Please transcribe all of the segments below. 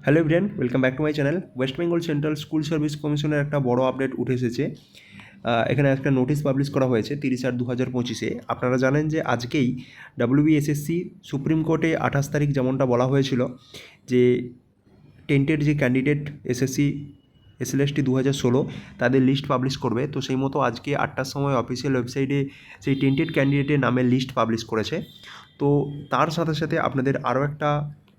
Hello everyone, welcome back to my channel. West Bengal central school service কমিশনের একটা বড় update উঠে এসেছে। এখানে একটা নোটিশ পাবলিশ করা হয়েছে 30/8/2025। আপনারা জানেন যে আজকেই WBSSC সুপ্রিম কোর্টে 28 তারিখ যেমনটা বলা হয়েছিল যে টেন্টেড যে ক্যান্ডিডেট এসএসসি SLST 2016 তাদের লিস্ট পাবলিশ করবে। তো সেই মতো আজকে 8টার সময় অফিসিয়াল ওয়েবসাইটে সেই টেন্টেড ক্যান্ডিডেটের নামের লিস্ট পাবলিশ করেছে। তো তার সাথে সাথে আপনাদের আরও একটা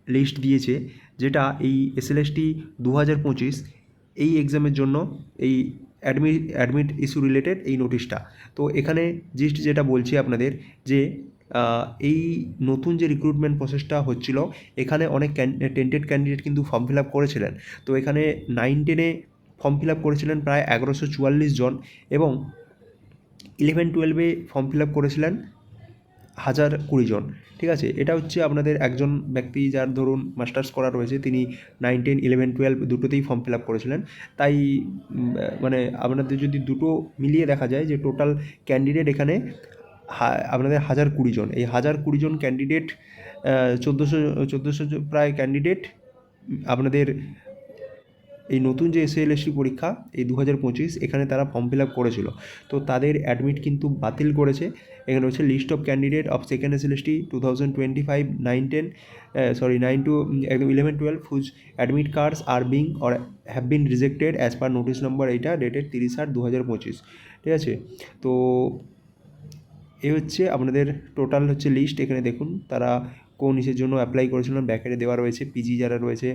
লিস্ট দিয়েছে, যেটা এই SLST 2025 এই এক্সামের জন্য এই অ্যাডমিট ইস্যু রিলেটেড এই নোটিশটা। তো এখানে জিস্ট যেটা বলছি আপনাদের যে এই নতুন যে রিক্রুটমেন্ট প্রসেসটা হচ্ছিল, এখানে অনেক টেন্টেড ক্যান্ডিডেট কিন্তু ফর্ম ফিল আপ করেছিলেন। তো এখানে 9-10-এ ফর্ম ফিল আপ করেছিলেন প্রায় 1144 জন, এবং 11-12-এ ফর্ম ফিল আপ করেছিলেন 1020 জন। ঠিক আছে, এটা হচ্ছে আপনাদের একজন ব্যক্তি যার ধরুন মাস্টার্স করা রয়েছে, তিনি 9, 10, 11, 12 দুটোতেই ফর্ম ফিল আপ করেছিলেন। তাই মানে আপনাদের যদি দুটো মিলিয়ে দেখা যায় যে টোটাল ক্যান্ডিডেট এখানে আপনাদের 1020 জন। এই 1020 জন ক্যান্ডিডেট 1400 প্রায় ক্যান্ডিডেট আপনাদের এই নতুন যে SLST পরীক্ষা এই 2025 এখানে তারা ফর্ম ফিল আপ করেছিল। তো তাদের অ্যাডমিট কিন্তু বাতিল করেছে। এখানে হচ্ছে list of candidate of second SLST 2025 9 to একদম 11-12 whose admit cards are being or have been rejected as per notice number এইটা ডেটেড 30/8/2025। ঠিক আছে, তো এই হচ্ছে আপনাদের টোটাল হচ্ছে লিস্ট। এখানে দেখুন তারা কোন ইসের জন্য অ্যাপ্লাই করেছিলেন, ব্যাকেটে দেওয়া রয়েছে পিজি যারা রয়েছে।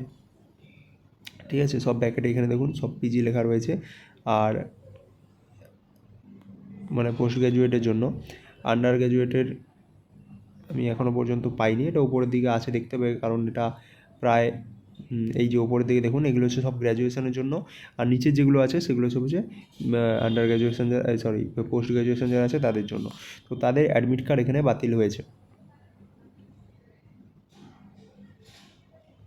ঠিক আছে, সব ব্যাকেটে এখানে দেখুন সব পিজি লেখা রয়েছে। আর মানে পোস্ট গ্র্যাজুয়েটের জন্য আন্ডার গ্র্যাজুয়েটের আমি এখনও পর্যন্ত পাইনি, এটা উপরের দিকে আছে দেখতে হবে, কারণ এটা প্রায় এই যে ওপরের দিকে দেখুন এগুলো হচ্ছে সব গ্র্যাজুয়েশনের জন্য, আর নিচের যেগুলো আছে সেগুলো সব হচ্ছে আন্ডার গ্র্যাজুয়েশন পোস্ট গ্র্যাজুয়েশন যারা আছে তাদের জন্য। তো তাদের অ্যাডমিট কার্ড এখানে বাতিল হয়েছে।